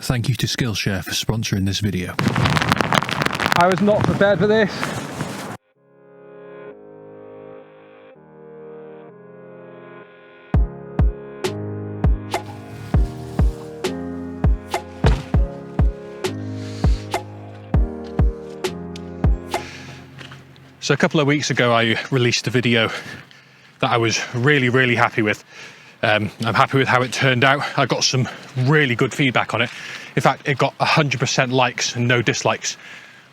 Thank you to Skillshare for sponsoring this video. I was not prepared for this. So a couple of weeks ago I released a video that I was really happy with. I'm happy with how it turned out. I got some really good feedback on it. In fact, it got 100% likes and no dislikes.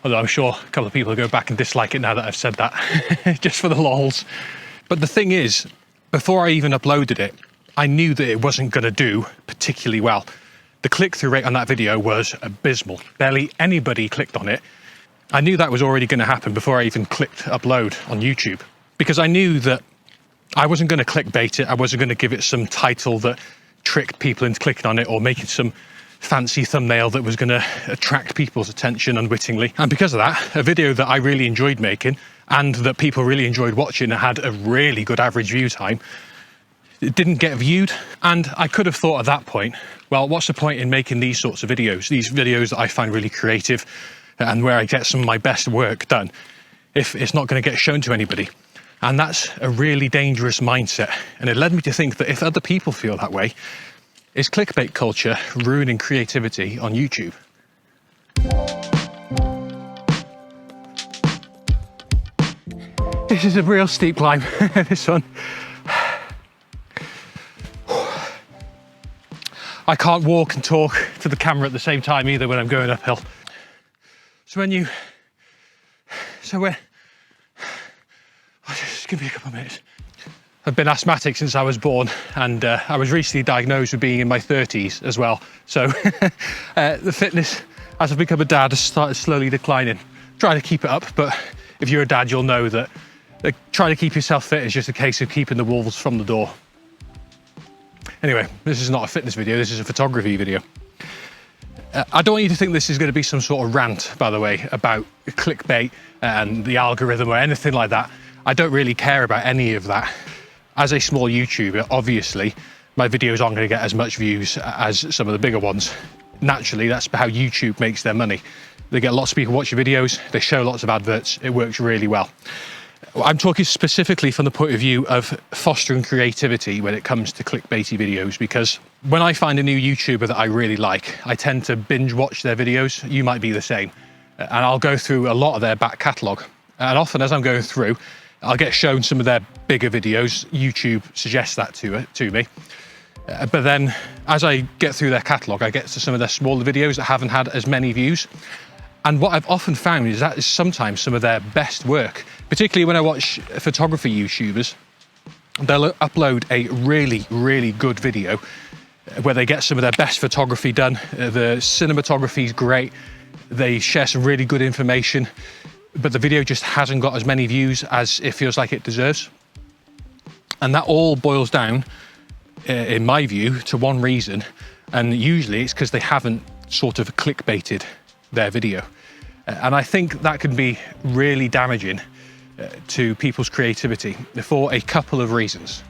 Although I'm sure a couple of people will go back and dislike it now that I've said that, just for the lols. But the thing is, before I even uploaded it, I knew that it wasn't going to do particularly well. The click-through rate on that video was abysmal. Barely anybody clicked on it. I knew that was already going to happen before I even clicked upload on YouTube, because I knew that I wasn't going to clickbait it. I wasn't going to give it some title that tricked people into clicking on it, or making some fancy thumbnail that was going to attract people's attention unwittingly. And because of that, a video that I really enjoyed making and that people really enjoyed watching and had a really good average view time, it didn't get viewed. And I could have thought at that point, well, what's the point in making these sorts of videos, these videos that I find really creative and where I get some of my best work done, if it's not going to get shown to anybody? And that's a really dangerous mindset. And it led me to think that if other people feel that way, is clickbait culture ruining creativity on YouTube? This is a real steep climb, this one. I can't walk and talk to the camera at the same time either when I'm going uphill. Just give me a couple of minutes. I've been asthmatic since I was born, and I was recently diagnosed with being in my 30s as well. So the fitness, as I've become a dad, has started slowly declining. Trying to keep it up, but if you're a dad, you'll know that trying to keep yourself fit is just a case of keeping the wolves from the door. Anyway, this is not a fitness video, this is a photography video. I don't want you to think this is going to be some sort of rant, by the way, about clickbait and the algorithm or anything like that. I don't really care about any of that. As a small YouTuber, obviously, my videos aren't going to get as much views as some of the bigger ones. Naturally, that's how YouTube makes their money. They get lots of people watch your videos, they show lots of adverts, it works really well. I'm talking specifically from the point of view of fostering creativity when it comes to clickbaity videos, because when I find a new YouTuber that I really like, I tend to binge watch their videos. You might be the same. And I'll go through a lot of their back catalogue. And often as I'm going through, I'll get shown some of their bigger videos. YouTube suggests that to me. But then as I get through their catalogue, I get to some of their smaller videos that haven't had as many views. And what I've often found is that is sometimes some of their best work, particularly when I watch photography YouTubers. They'll upload a really good video where they get some of their best photography done. The cinematography is great. They share some really good information, but the video just hasn't got as many views as it feels like it deserves. And that all boils down, in my view, to one reason. And usually it's because they haven't sort of clickbaited their video. And I think that can be really damaging to people's creativity for a couple of reasons.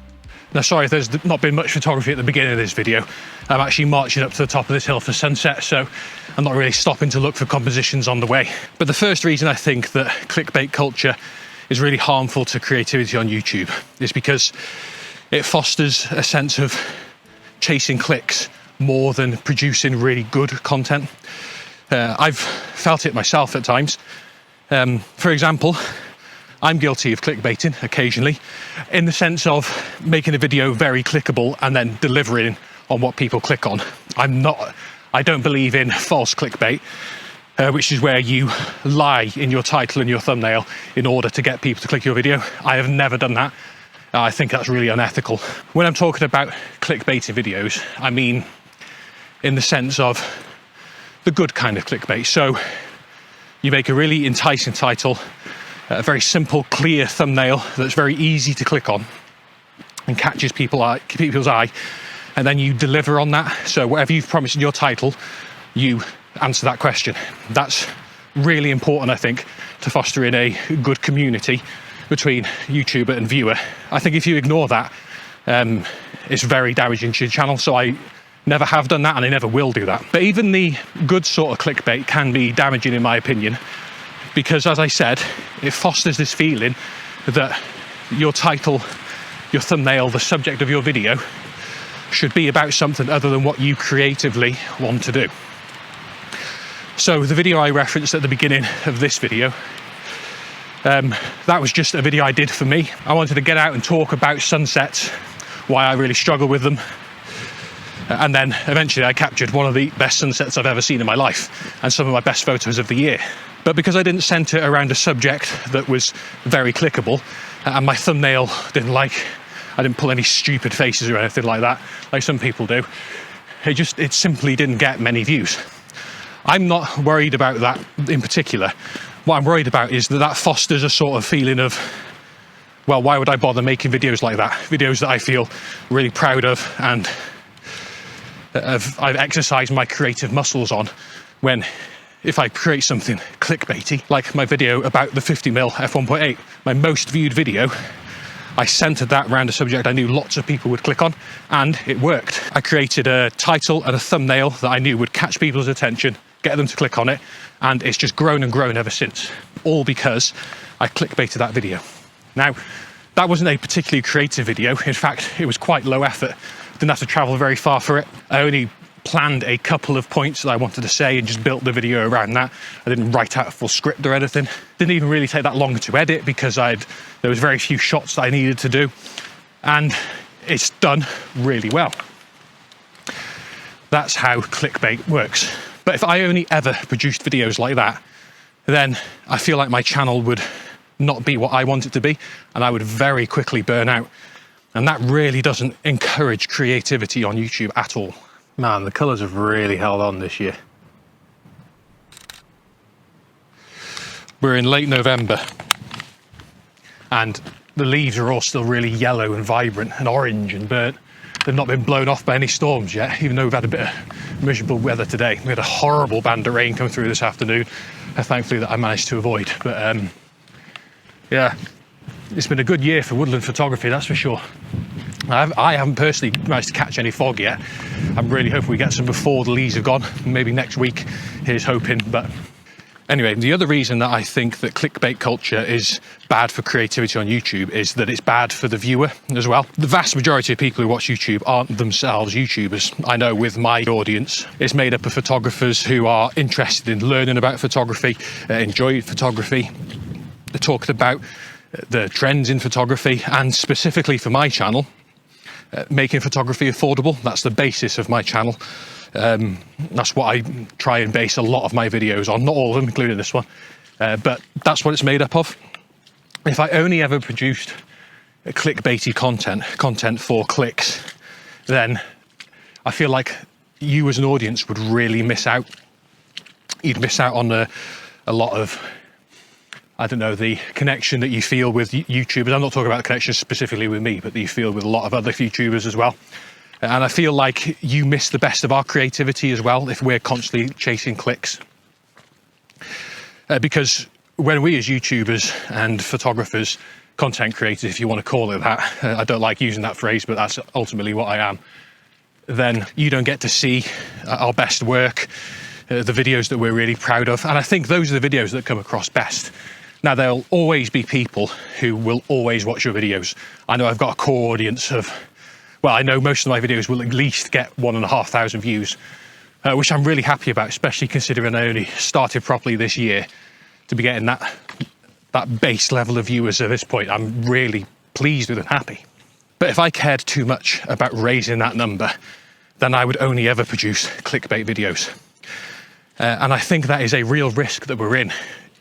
Now, sorry if there's not been much photography at the beginning of this video. I'm actually marching up to the top of this hill for sunset, so I'm not really stopping to look for compositions on the way. But the first reason I think that clickbait culture is really harmful to creativity on YouTube is because it fosters a sense of chasing clicks more than producing really good content. I've felt it myself at times. For example, I'm guilty of clickbaiting occasionally, in the sense of making a video very clickable and then delivering on what people click on. I don't believe in false clickbait, which is where you lie in your title and your thumbnail in order to get people to click your video. I have never done that. I think that's really unethical. When I'm talking about clickbaiting videos, I mean in the sense of the good kind of clickbait. So you make a really enticing title, a very simple, clear thumbnail that's very easy to click on and catches people's eye, and then you deliver on that. So whatever you've promised in your title, you answer that question. That's really important, I think, to fostering a good community between YouTuber and viewer. I think if you ignore that, it's very damaging to your channel. So I never have done that and I never will do that. But even the good sort of clickbait can be damaging in my opinion, because as I said, it fosters this feeling that your title, your thumbnail, the subject of your video should be about something other than what you creatively want to do. So the video I referenced at the beginning of this video, that was just a video I did for me. I wanted to get out and talk about sunsets, why I really struggle with them. And then eventually I captured one of the best sunsets I've ever seen in my life and some of my best photos of the year. But because I didn't centre it around a subject that was very clickable, and my thumbnail I didn't pull any stupid faces or anything like that, like some people do, it simply didn't get many views. I'm not worried about that in particular. What I'm worried about is that fosters a sort of feeling of, well, why would I bother making videos like that? Videos that I feel really proud of and I've exercised my creative muscles on, when if I create something clickbaity, like my video about the 50mm f1.8, my most viewed video, I centered that around a subject I knew lots of people would click on, and it worked. I created a title and a thumbnail that I knew would catch people's attention, get them to click on it, and it's just grown and grown ever since, all because I clickbaited that video. Now, that wasn't a particularly creative video. In fact, it was quite low effort. Didn't have to travel very far for it. I only planned a couple of points that I wanted to say and just built the video around that. I didn't write out a full script or anything. Didn't even really take that long to edit because there was very few shots that I needed to do, and it's done really well. That's how clickbait works. But if I only ever produced videos like that, then I feel like my channel would not be what I want it to be, and I would very quickly burn out. And that really doesn't encourage creativity on YouTube at all. Man, the colours have really held on this year. We're in late November and the leaves are all still really yellow and vibrant and orange and burnt. They've not been blown off by any storms yet, even though we've had a bit of miserable weather today. We had a horrible band of rain come through this afternoon, thankfully that I managed to avoid. But yeah, it's been a good year for woodland photography, that's for sure. I haven't personally managed to catch any fog yet. I'm really hoping we get some before the leaves have gone. Maybe next week, here's hoping. But anyway, the other reason that I think that clickbait culture is bad for creativity on YouTube is that it's bad for the viewer as well. The vast majority of people who watch YouTube aren't themselves YouTubers. I know with my audience, it's made up of photographers who are interested in learning about photography, enjoy photography, talking about the trends in photography, and specifically for my channel, making photography affordable. That's the basis of my channel. That's what I try and base a lot of my videos on, not all of them, including this one, but that's what it's made up of. If I only ever produced clickbaity content for clicks, then I feel like you as an audience would really miss out. You'd miss out on a lot of, I don't know, the connection that you feel with YouTubers. I'm not talking about the connection specifically with me, but that you feel with a lot of other YouTubers as well. And I feel like you miss the best of our creativity as well if we're constantly chasing clicks. Because when we as YouTubers and photographers, content creators, if you want to call it that, I don't like using that phrase, but that's ultimately what I am, then you don't get to see our best work, the videos that we're really proud of. And I think those are the videos that come across best. Now, there'll always be people who will always watch your videos. I know I've got a core audience of, well, I know most of my videos will at least get 1,500 views, which I'm really happy about, especially considering I only started properly this year. To be getting that base level of viewers at this point, I'm really pleased with and happy. But if I cared too much about raising that number, then I would only ever produce clickbait videos. And I think that is a real risk that we're in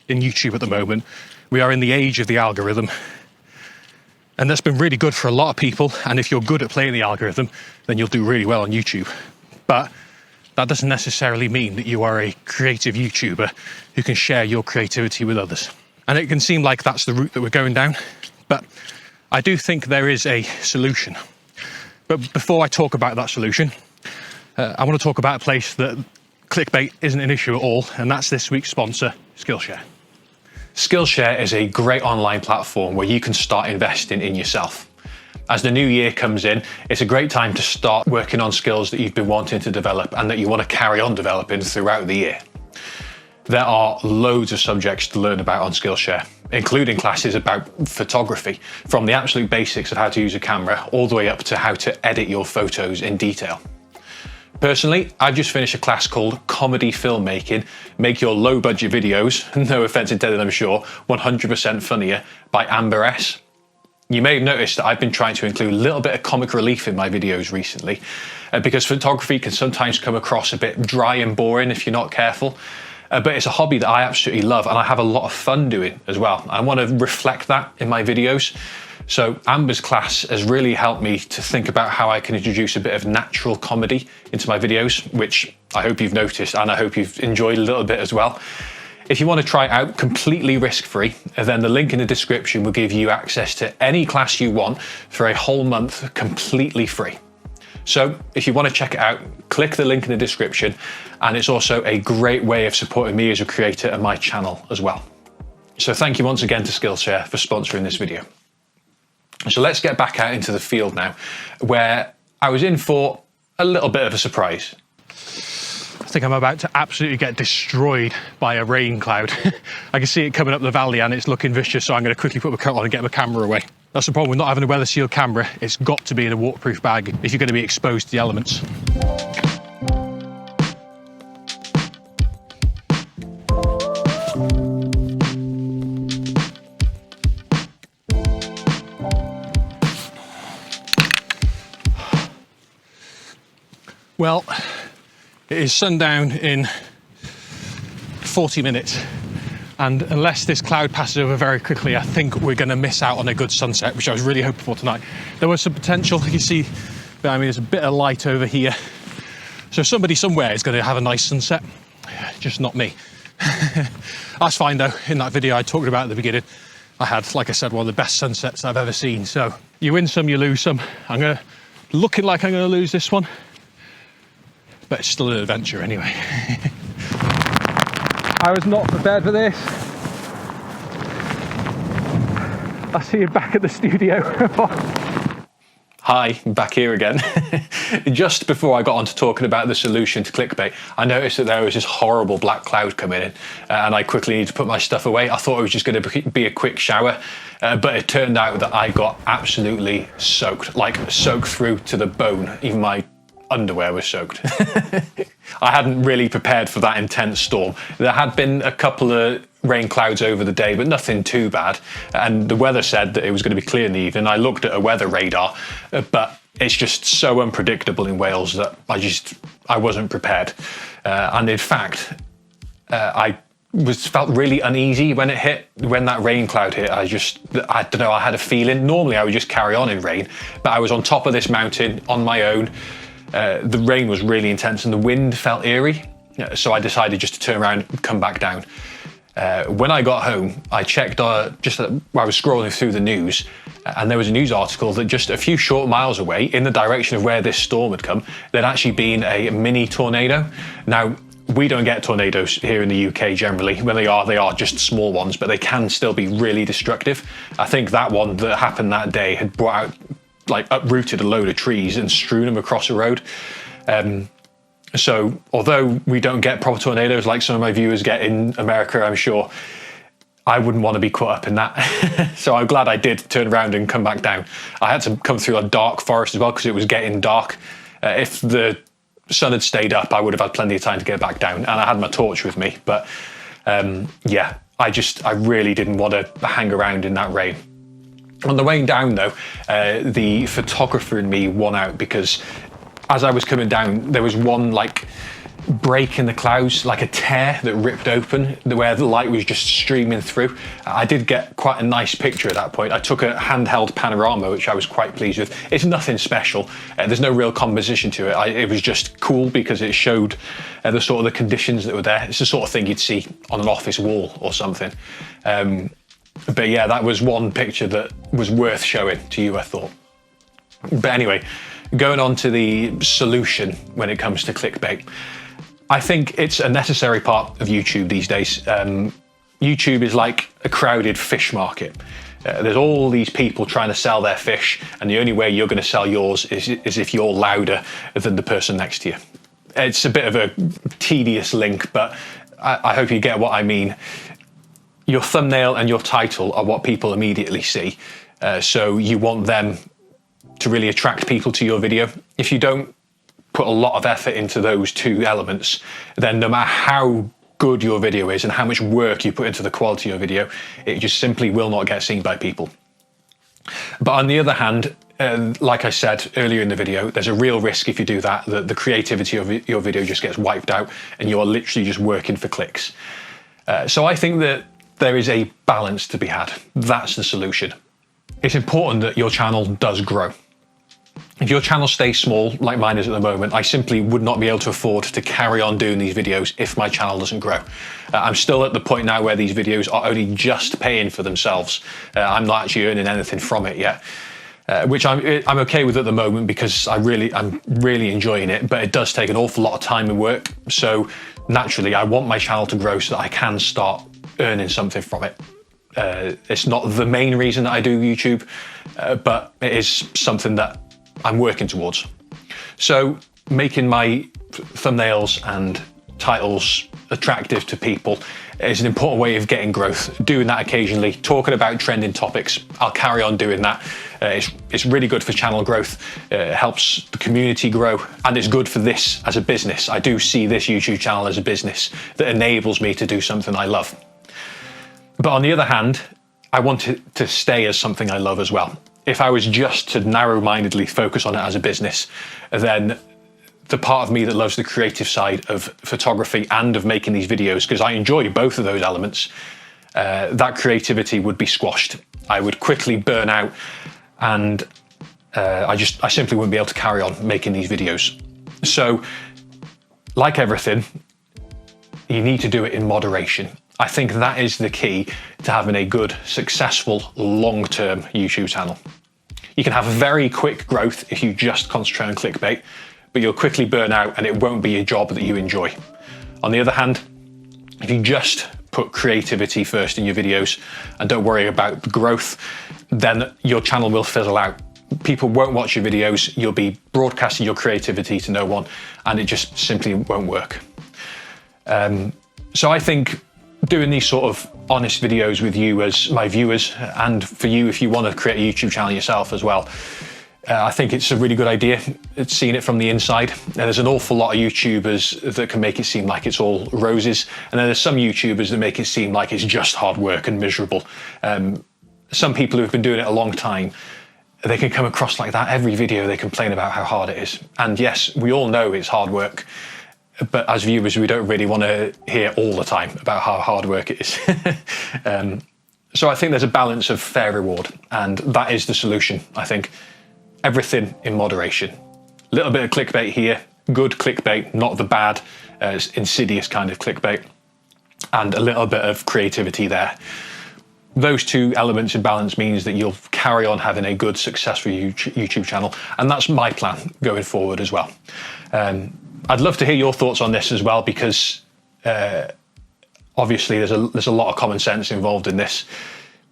YouTube at the moment. We are in the age of the algorithm, and that's been really good for a lot of people, and if you're good at playing the algorithm, then you'll do really well on YouTube. But that doesn't necessarily mean that you are a creative YouTuber who can share your creativity with others. And it can seem like that's the route that we're going down, but I do think there is a solution. But before I talk about that solution, I want to talk about a place that clickbait isn't an issue at all, and that's this week's sponsor, Skillshare. Skillshare is a great online platform where you can start investing in yourself. As the new year comes in, it's a great time to start working on skills that you've been wanting to develop and that you want to carry on developing throughout the year. There are loads of subjects to learn about on Skillshare, including classes about photography, from the absolute basics of how to use a camera all the way up to how to edit your photos in detail. Personally, I've just finished a class called Comedy Filmmaking, Make Your Low Budget Videos, no offense intended I'm sure, 100% Funnier by Amber S. You may have noticed that I've been trying to include a little bit of comic relief in my videos recently, because photography can sometimes come across a bit dry and boring if you're not careful. But it's a hobby that I absolutely love and I have a lot of fun doing as well. I want to reflect that in my videos. So Amber's class has really helped me to think about how I can introduce a bit of natural comedy into my videos, which I hope you've noticed and I hope you've enjoyed a little bit as well. If you want to try it out completely risk-free, then the link in the description will give you access to any class you want for a whole month completely free. So if you want to check it out, click the link in the description, and it's also a great way of supporting me as a creator and my channel as well. So thank you once again to Skillshare for sponsoring this video. So let's get back out into the field now, where I was in for a little bit of a surprise. I think I'm about to absolutely get destroyed by a rain cloud. I can see it coming up the valley and it's looking vicious, so I'm going to quickly put my coat on and get my camera away. That's the problem with not having a weather sealed camera. It's got to be in a waterproof bag if you're going to be exposed to the elements. Well, it is sundown in 40 minutes. And unless this cloud passes over very quickly, I think we're going to miss out on a good sunset, which I was really hoping for tonight. There was some potential. You see behind me, there's a bit of light over here. So somebody somewhere is going to have a nice sunset, just not me. That's fine though. In that video I talked about at the beginning, I had, like I said, one of the best sunsets I've ever seen. So you win some, you lose some. Looking like I'm going to lose this one, but it's still an adventure anyway. I was not prepared for this. I'll see you back at the studio. Hi, back here again. Just before I got on to talking about the solution to clickbait, I noticed that there was this horrible black cloud coming in and I quickly needed to put my stuff away. I thought it was just going to be a quick shower, but it turned out that I got absolutely soaked, like soaked through to the bone. Even my underwear was soaked. I hadn't really prepared for that intense storm. There had been a couple of rain clouds over the day, but nothing too bad. And the weather said that it was going to be clear in the evening. I looked at a weather radar, but it's just so unpredictable in Wales that I wasn't prepared. And in fact, I felt really uneasy when that rain cloud hit. I don't know, I had a feeling. Normally I would just carry on in rain, but I was on top of this mountain on my own. The rain was really intense and the wind felt eerie, so I decided just to turn around and come back down. When I got home, I checked while I was scrolling through the news, and there was a news article that just a few short miles away, in the direction of where this storm had come, there'd actually been a mini tornado. Now, we don't get tornadoes here in the UK generally. When they are just small ones, but they can still be really destructive. I think that one that happened that day had brought out, uprooted a load of trees and strewn them across a road. So although we don't get proper tornadoes like some of my viewers get in America, I'm sure, I wouldn't want to be caught up in that. So I'm glad I did turn around and come back down. I had to come through a dark forest as well because it was getting dark. If the sun had stayed up, I would have had plenty of time to get back down, and I had my torch with me. But yeah, I really didn't want to hang around in that rain. On the way down though, the photographer in me won out, because as I was coming down, there was one break in the clouds, like a tear that ripped open, where the light was just streaming through. I did get quite a nice picture at that point. I took a handheld panorama, which I was quite pleased with. It's nothing special. There's no real composition to it. It was just cool because it showed the conditions that were there. It's the sort of thing you'd see on an office wall or something. But yeah, that was one picture that was worth showing to you, I thought. But anyway, going on to the solution when it comes to clickbait. I think it's a necessary part of YouTube these days. YouTube is like a crowded fish market. There's all these people trying to sell their fish, and the only way you're going to sell yours is if you're louder than the person next to you. It's a bit of a tedious link, but I hope you get what I mean. Your thumbnail and your title are what people immediately see. So you want them to really attract people to your video. If you don't put a lot of effort into those two elements, then no matter how good your video is and how much work you put into the quality of your video, it just simply will not get seen by people. But on the other hand, like I said earlier in the video, there's a real risk if you do that, that the creativity of your video just gets wiped out and you're literally just working for clicks. So I think that there is a balance to be had. That's the solution. It's important that your channel does grow. If your channel stays small, like mine is at the moment, I simply would not be able to afford to carry on doing these videos if my channel doesn't grow. I'm still at the point now where these videos are only just paying for themselves. I'm not actually earning anything from it yet, which I'm okay with at the moment because I'm really enjoying it, but it does take an awful lot of time and work. So naturally, I want my channel to grow so that I can start earning something from it. It's not the main reason that I do YouTube, but it is something that I'm working towards. So making my thumbnails and titles attractive to people is an important way of getting growth. Doing that occasionally, talking about trending topics, I'll carry on doing that. It's really good for channel growth. It helps the community grow, and it's good for this as a business. I do see this YouTube channel as a business that enables me to do something I love. But on the other hand, I want it to stay as something I love as well. If I was just to narrow-mindedly focus on it as a business, then the part of me that loves the creative side of photography and of making these videos, because I enjoy both of those elements, that creativity would be squashed. I would quickly burn out, and I simply wouldn't be able to carry on making these videos. So, like everything, you need to do it in moderation. I think that is the key to having a good, successful, long-term YouTube channel. You can have very quick growth if you just concentrate on clickbait, but you'll quickly burn out and it won't be a job that you enjoy. On the other hand, if you just put creativity first in your videos and don't worry about the growth, then your channel will fizzle out. People won't watch your videos, you'll be broadcasting your creativity to no one, and it just simply won't work. So I think doing these sort of honest videos with you as my viewers, and for you if you want to create a YouTube channel yourself as well, I think it's a really good idea. It's seeing it from the inside. And there's an awful lot of YouTubers that can make it seem like it's all roses, and then there's some YouTubers that make it seem like it's just hard work and miserable. Some people who've been doing it a long time, they can come across like that. Every video they complain about how hard it is. And yes, we all know it's hard work, but as viewers, we don't really want to hear all the time about how hard work it is. So I think there's a balance of fair reward, and that is the solution, I think. Everything in moderation. A little bit of clickbait here, good clickbait, not the bad, insidious kind of clickbait, and a little bit of creativity there. Those two elements in balance means that you'll carry on having a good, successful YouTube channel, and that's my plan going forward as well. I'd love to hear your thoughts on this as well, because obviously there's a lot of common sense involved in this.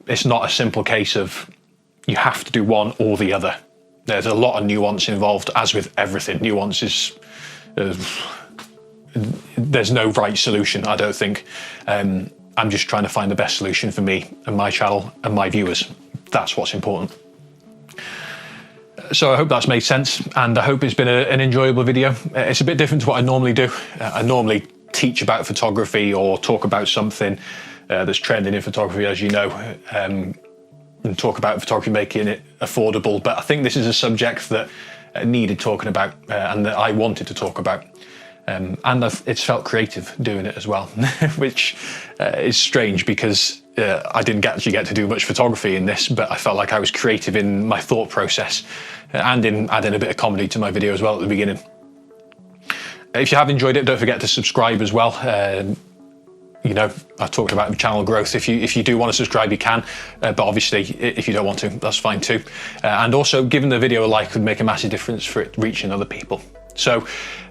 It's not a simple case of you have to do one or the other. There's a lot of nuance involved, as with everything. Nuance is, there's no right solution, I don't think. I'm just trying to find the best solution for me and my channel and my viewers. That's what's important. So I hope that's made sense, and I hope it's been an enjoyable video. It's a bit different to what I normally do. I normally teach about photography or talk about something that's trending in photography, as you know, and talk about photography, making it affordable. But I think this is a subject that needed talking about, and that I wanted to talk about. And it's felt creative doing it as well, which is strange because I didn't actually get to do much photography in this, but I felt like I was creative in my thought process and in adding a bit of comedy to my video as well at the beginning. If you have enjoyed it, don't forget to subscribe as well. You know, I've talked about channel growth. If you do want to subscribe, you can, but obviously if you don't want to, that's fine too. And also giving the video a like would make a massive difference for it reaching other people. So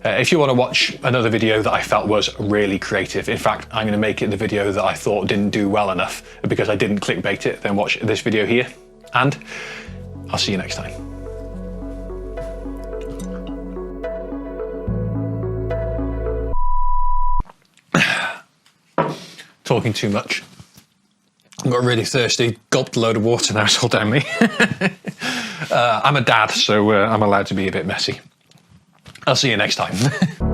if you want to watch another video that I felt was really creative, in fact, I'm going to make it the video that I thought didn't do well enough because I didn't clickbait it, then watch this video here, and I'll see you next time. Talking too much. I got really thirsty, gulped a load of water, now it's all down me. I'm a dad, so I'm allowed to be a bit messy. I'll see you next time.